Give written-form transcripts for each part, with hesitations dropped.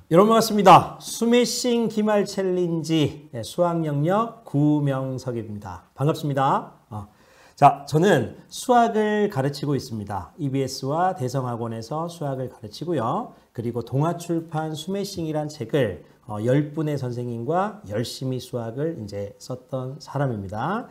여러분 반갑습니다. 스매싱 기말 챌린지 수학 영역 구명석입니다. 반갑습니다. 자, 저는 수학을 가르치고 있습니다. EBS와 대성학원에서 수학을 가르치고요. 그리고 동아출판 스매싱이란 책을 10분의 선생님과 열심히 수학을 이제 썼던 사람입니다.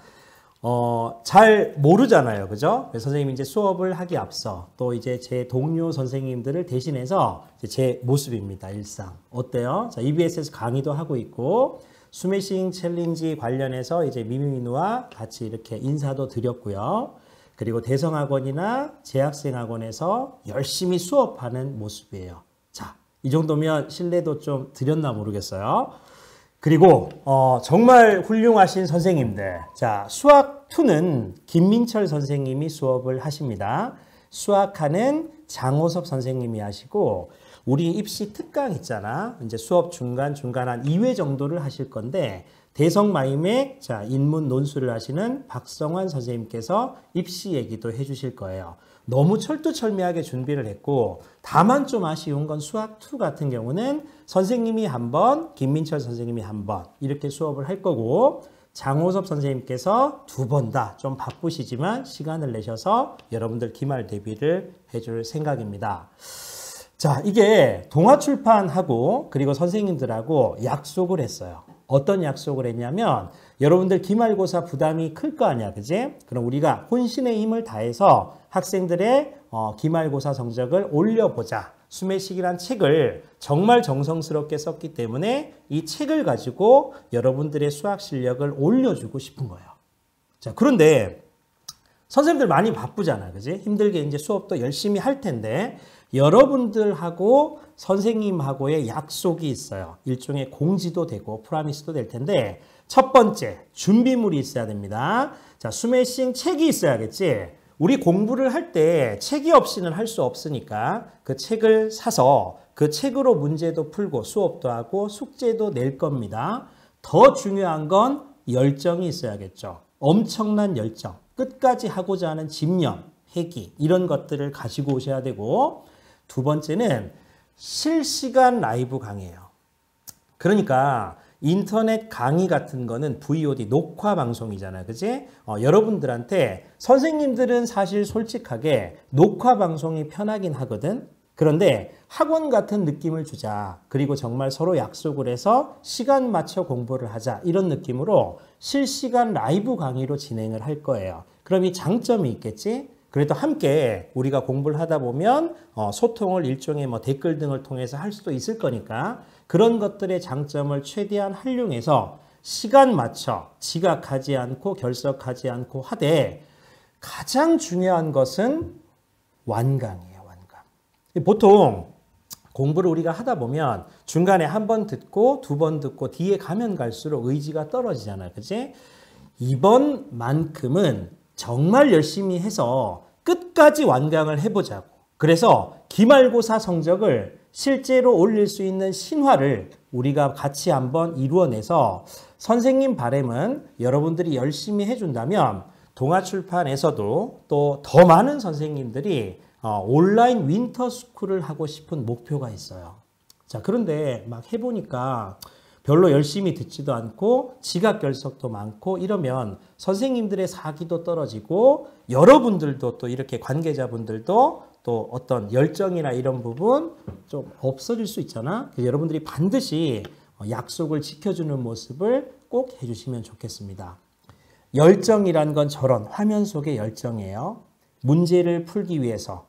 잘 모르잖아요. 그죠? 선생님이 이제 수업을 하기 앞서 또 이제 제 동료 선생님들을 대신해서 제 모습입니다. 일상. 어때요? 자, EBS에서 강의도 하고 있고, 스매싱 챌린지 관련해서 이제 미미민우와 같이 이렇게 인사도 드렸고요. 그리고 대성학원이나 재학생학원에서 열심히 수업하는 모습이에요. 자, 이 정도면 신뢰도 좀 드렸나 모르겠어요. 그리고 정말 훌륭하신 선생님들. 자, 수학 2는 김민철 선생님이 수업을 하십니다. 수학하는 장호섭 선생님이 하시고, 우리 입시 특강 있잖아. 이제 수업 중간 한 2회 정도를 하실 건데, 대성마임의 자, 인문 논술을 하시는 박성환 선생님께서 입시 얘기도 해주실 거예요. 너무 철두철미하게 준비를 했고, 다만 좀 아쉬운 건 수학 2 같은 경우는 선생님이 한 번, 김민철 선생님이 한 번 이렇게 수업을 할 거고, 장호섭 선생님께서 2번 다 좀 바쁘시지만 시간을 내셔서 여러분들 기말 대비를 해줄 생각입니다. 자, 이게 동아출판하고 그리고 선생님들하고 약속을 했어요. 어떤 약속을 했냐면, 여러분들 기말고사 부담이 클 거 아니야, 그지? 그럼 우리가 혼신의 힘을 다해서 학생들의 기말고사 성적을 올려보자. 스매싱이란 책을 정말 정성스럽게 썼기 때문에 이 책을 가지고 여러분들의 수학 실력을 올려주고 싶은 거예요. 자, 그런데 선생님들 많이 바쁘잖아, 그지? 힘들게 이제 수업도 열심히 할 텐데, 여러분들하고 선생님하고의 약속이 있어요. 일종의 공지도 되고 프라미스도 될 텐데, 첫 번째, 준비물이 있어야 됩니다. 자, 스매싱 책이 있어야겠지? 우리 공부를 할 때 책이 없이는 할 수 없으니까 그 책을 사서 그 책으로 문제도 풀고 수업도 하고 숙제도 낼 겁니다. 더 중요한 건 열정이 있어야겠죠. 엄청난 열정, 끝까지 하고자 하는 집념, 회기 이런 것들을 가지고 오셔야 되고, 두 번째는 실시간 라이브 강의예요. 그러니까 인터넷 강의 같은 거는 VOD 녹화 방송이잖아요. 그지? 여러분들한테 선생님들은 사실 솔직하게 녹화 방송이 편하긴 하거든. 그런데 학원 같은 느낌을 주자. 그리고 정말 서로 약속을 해서 시간 맞춰 공부를 하자. 이런 느낌으로 실시간 라이브 강의로 진행을 할 거예요. 그럼 이 장점이 있겠지? 그래도 함께 우리가 공부를 하다 보면 소통을 일종의 댓글 등을 통해서 할 수도 있을 거니까, 그런 것들의 장점을 최대한 활용해서 시간 맞춰 지각하지 않고 결석하지 않고 하되, 가장 중요한 것은 완강이에요. 완강. 보통 공부를 우리가 하다 보면 중간에 한 번 듣고 두 번 듣고 뒤에 가면 갈수록 의지가 떨어지잖아요. 그치? 이번만큼은 정말 열심히 해서 끝까지 완강을 해보자고. 그래서 기말고사 성적을 실제로 올릴 수 있는 신화를 우리가 같이 한번 이루어내서, 선생님 바람은 여러분들이 열심히 해준다면 동아출판에서도 또 더 많은 선생님들이 온라인 윈터스쿨을 하고 싶은 목표가 있어요. 자, 그런데 막 해보니까 별로 열심히 듣지도 않고 지각결석도 많고 이러면 선생님들의 사기도 떨어지고, 여러분들도 또 이렇게 관계자분들도 또 어떤 열정이나 이런 부분 좀 없어질 수 있잖아. 여러분들이 반드시 약속을 지켜주는 모습을 꼭 해주시면 좋겠습니다. 열정이란 건 저런 화면 속의 열정이에요. 문제를 풀기 위해서,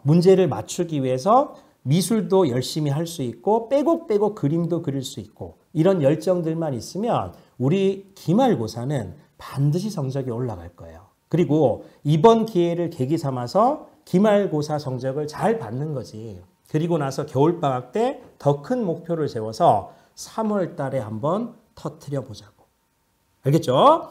문제를 맞추기 위해서 미술도 열심히 할 수 있고 빼곡 그림도 그릴 수 있고, 이런 열정들만 있으면 우리 기말고사는 반드시 성적이 올라갈 거예요. 그리고 이번 기회를 계기 삼아서 기말고사 성적을 잘 받는 거지. 그리고 나서 겨울방학 때 더 큰 목표를 세워서 3월 달에 한번 터뜨려 보자고. 알겠죠?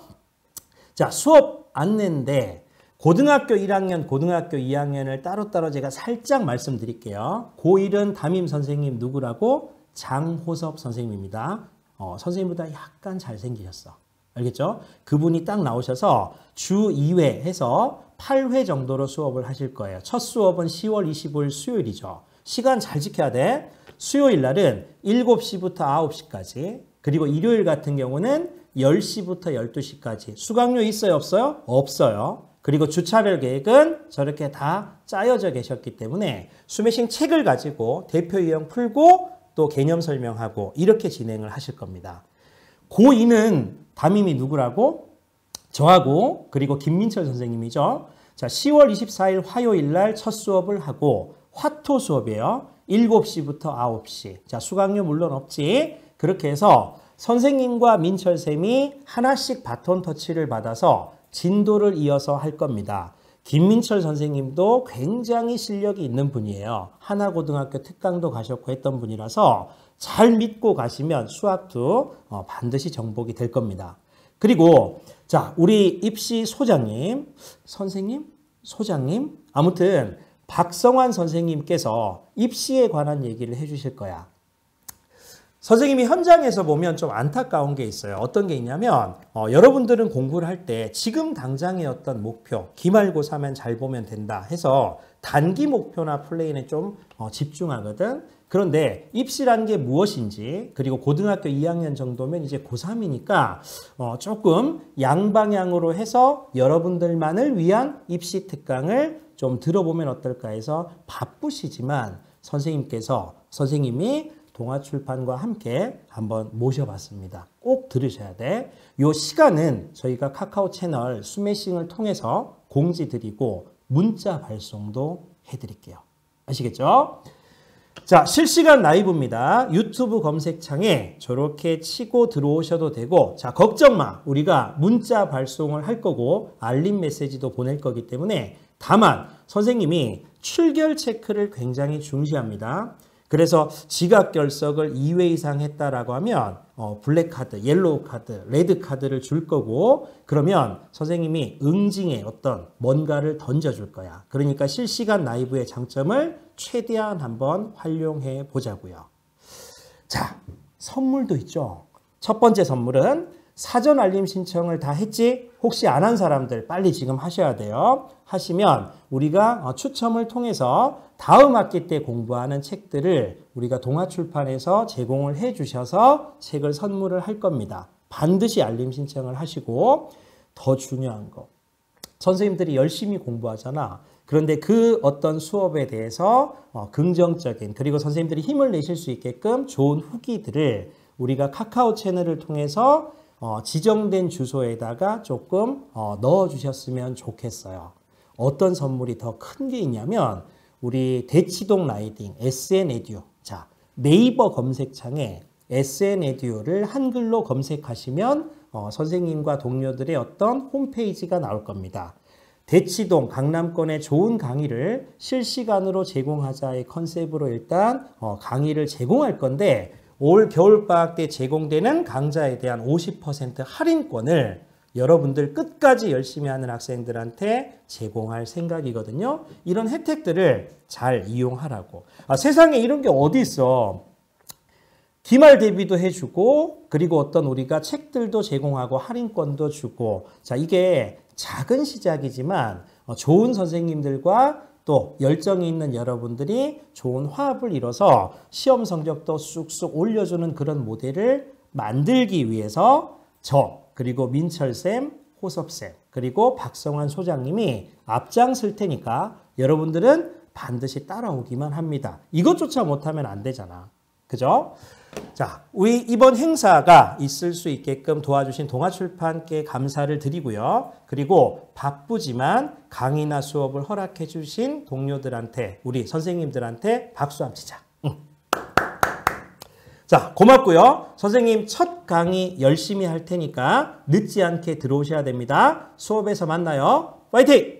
자, 수업 안내인데 고등학교 1학년, 고등학교 2학년을 따로따로 제가 살짝 말씀드릴게요. 고1은 담임 선생님 누구라고? 장호섭 선생님입니다. 선생님보다 약간 잘생기셨어. 알겠죠? 그분이 딱 나오셔서 주 2회 해서 8회 정도로 수업을 하실 거예요. 첫 수업은 10월 25일 수요일이죠. 시간 잘 지켜야 돼. 수요일 날은 7시부터 9시까지, 그리고 일요일 같은 경우는 10시부터 12시까지. 수강료 있어요, 없어요? 없어요. 그리고 주차별 계획은 저렇게 다 짜여져 계셨기 때문에 스매싱 책을 가지고 대표 유형 풀고 또 개념 설명하고 이렇게 진행을 하실 겁니다. 고2는 담임이 누구라고? 저하고 그리고 김민철 선생님이죠. 자, 10월 24일 화요일 날 첫 수업을 하고 화토 수업이에요. 7시부터 9시. 자, 수강료 물론 없지. 그렇게 해서 선생님과 민철 쌤이 하나씩 바톤 터치를 받아서 진도를 이어서 할 겁니다. 김민철 선생님도 굉장히 실력이 있는 분이에요. 하나고등학교 특강도 가셨고 했던 분이라서 잘 믿고 가시면 수학도 반드시 정복이 될 겁니다. 그리고 자, 우리 입시 소장님, 선생님, 소장님, 아무튼 박성환 선생님께서 입시에 관한 얘기를 해주실 거야. 선생님이 현장에서 보면 좀 안타까운 게 있어요. 어떤 게 있냐면 여러분들은 공부를 할 때 지금 당장의 어떤 목표, 기말고사면 잘 보면 된다 해서 단기 목표나 플레이는 좀 집중하거든. 그런데 입시라는 게 무엇인지, 그리고 고등학교 2학년 정도면 이제 고3이니까 조금 양방향으로 해서 여러분들만을 위한 입시 특강을 좀 들어보면 어떨까 해서 바쁘시지만 선생님이 동아출판과 함께 한번 모셔봤습니다. 꼭 들으셔야 돼. 이 시간은 저희가 카카오 채널 스매싱을 통해서 공지 드리고 문자 발송도 해드릴게요. 아시겠죠? 자, 실시간 라이브입니다. 유튜브 검색창에 저렇게 치고 들어오셔도 되고, 자, 걱정 마. 우리가 문자 발송을 할 거고 알림 메시지도 보낼 거기 때문에, 다만 선생님이 출결 체크를 굉장히 중시합니다. 그래서 지각 결석을 2회 이상 했다라고 하면 블랙 카드, 옐로우 카드, 레드 카드를 줄 거고, 그러면 선생님이 응징에 어떤 뭔가를 던져줄 거야. 그러니까 실시간 라이브의 장점을 최대한 한번 활용해 보자고요. 자, 선물도 있죠. 첫 번째 선물은 사전 알림 신청을 다 했지? 혹시 안 한 사람들 빨리 지금 하셔야 돼요. 하시면 우리가 추첨을 통해서 다음 학기 때 공부하는 책들을 우리가 동아출판에서 제공을 해 주셔서 책을 선물을 할 겁니다. 반드시 알림 신청을 하시고, 더 중요한 거, 선생님들이 열심히 공부하잖아. 그런데 그 어떤 수업에 대해서 긍정적인, 그리고 선생님들이 힘을 내실 수 있게끔 좋은 후기들을 우리가 카카오 채널을 통해서 지정된 주소에다가 조금 넣어주셨으면 좋겠어요. 어떤 선물이 더 큰 게 있냐면 우리 대치동 라이딩 SN 에듀, 자, 네이버 검색창에 SN 에듀를 한글로 검색하시면 선생님과 동료들의 어떤 홈페이지가 나올 겁니다. 대치동 강남권의 좋은 강의를 실시간으로 제공하자의 컨셉으로 일단 강의를 제공할 건데, 올 겨울방학 때 제공되는 강좌에 대한 50% 할인권을 여러분들 끝까지 열심히 하는 학생들한테 제공할 생각이거든요. 이런 혜택들을 잘 이용하라고. 세상에 이런 게 어디 있어. 기말 대비도 해주고, 그리고 어떤 우리가 책들도 제공하고 할인권도 주고, 자, 이게 작은 시작이지만 좋은 선생님들과 또 열정이 있는 여러분들이 좋은 화합을 이뤄서 시험 성적도 쑥쑥 올려주는 그런 모델을 만들기 위해서 그리고 민철쌤, 호섭쌤, 그리고 박성환 소장님이 앞장설 테니까 여러분들은 반드시 따라오기만 합니다. 이것조차 못하면 안 되잖아. 그죠? 자, 우리 이번 행사가 있을 수 있게끔 도와주신 동아출판께 감사를 드리고요. 그리고 바쁘지만 강의나 수업을 허락해 주신 동료들한테, 우리 선생님들한테 박수 한번 치자. 자, 고맙고요. 선생님 첫 강의 열심히 할 테니까 늦지 않게 들어오셔야 됩니다. 수업에서 만나요. 파이팅!